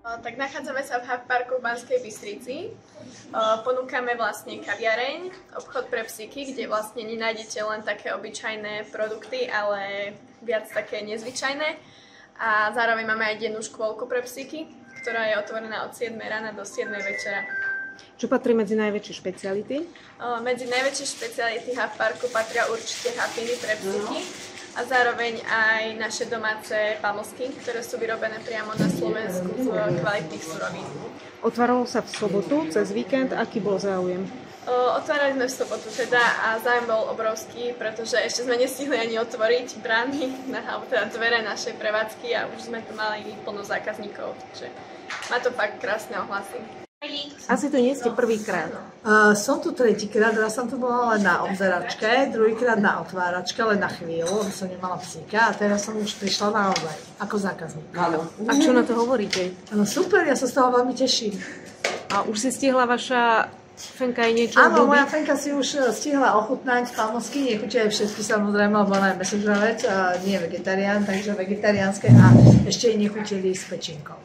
Tak nachádzame sa v Parku v Banskej Bystrici. Ponúkame vlastne kaviareň, obchod pre psíky, kde vlastne nenájdete len také obyčajné produkty, ale viac také nezvyčajné. A zároveň máme aj dennú škôlku pre psíky, ktorá je otvorená od 7 rána do 7 večera. Čo patrí medzi najväčšie špeciality? Medzi najväčšie špeciality v parku patria určite hapiny pre psíky. A zároveň aj naše domáce pamlsky, ktoré sú vyrobené priamo na Slovensku z kvalitných surovín. Otváralo sa v sobotu, cez víkend, aký bol záujem? Otvárali sme v sobotu teda a záujem bol obrovský, pretože ešte sme nestihli ani otvoriť brány, alebo teda dvere našej prevádzky a už sme tu mali plno zákazníkov, takže má to fakt krásne ohlasy. Asi tu nie ste prvýkrát. Som tu tretíkrát, raz som tu bola len na obzeračke, druhýkrát na otváračke, len na chvíľu, aby som nemala psíka a teraz som už prišla naozaj ako zákazník. A čo na to hovoríte? Super, ja sa z toho veľmi teším. A už si stihla vaša Fenka aj niečo Áno, obľúbiť? moja Fenka si už stihla ochutnať pamlsky, nechutí aj všetky samozrejme, lebo ona je mesožravec a nie je vegetarián, takže vegetariánske a ešte jej nechutili s pečinkou.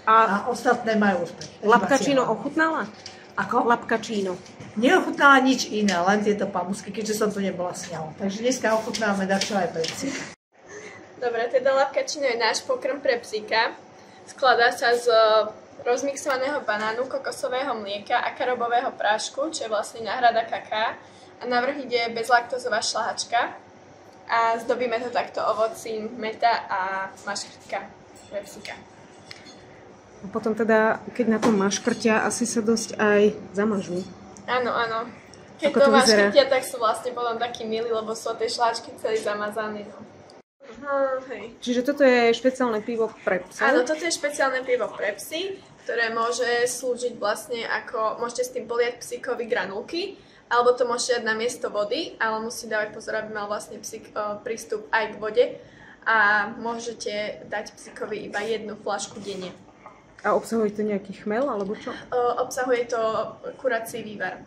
A ostatné majú úspech. Lapkačíno ochutnala? Ako? Lapkačíno. Neochutnala nič iné, len tieto pamlsky, keďže som tu nebola s ňou. Takže dneska ochutnáme dačo aj pre psíka. Dobre, teda lapkačino je náš pokrm pre psíka. Skladá sa z rozmixovaného banánu, kokosového mlieka a karobového prášku, čo je vlastne náhrada kaká. A navrch ide bezlaktózová šlahačka. A zdobíme to takto ovocím, meta a maškrtka pre psíka. A potom teda, keď na tom maškrtia, asi sa dosť aj zamažú. Áno, áno. Keď Ako to to vyzerá? maškrtia, tak sú vlastne potom takí milí, lebo sú tie šláčky celý zamazané. No. Hej. Čiže toto je špeciálne pivo pre psa? Áno, toto je špeciálne pivo pre psy, ktoré môže slúžiť vlastne ako, môžete s tým poliať psíkovi granulky, alebo to môžete dať na miesto vody, ale musí dávať pozor, aby mal vlastne psík prístup aj k vode a môžete dať psíkovi iba 1 fľašku denne. A obsahuje to nejaký chmel, alebo čo? Obsahuje to kurací vývar.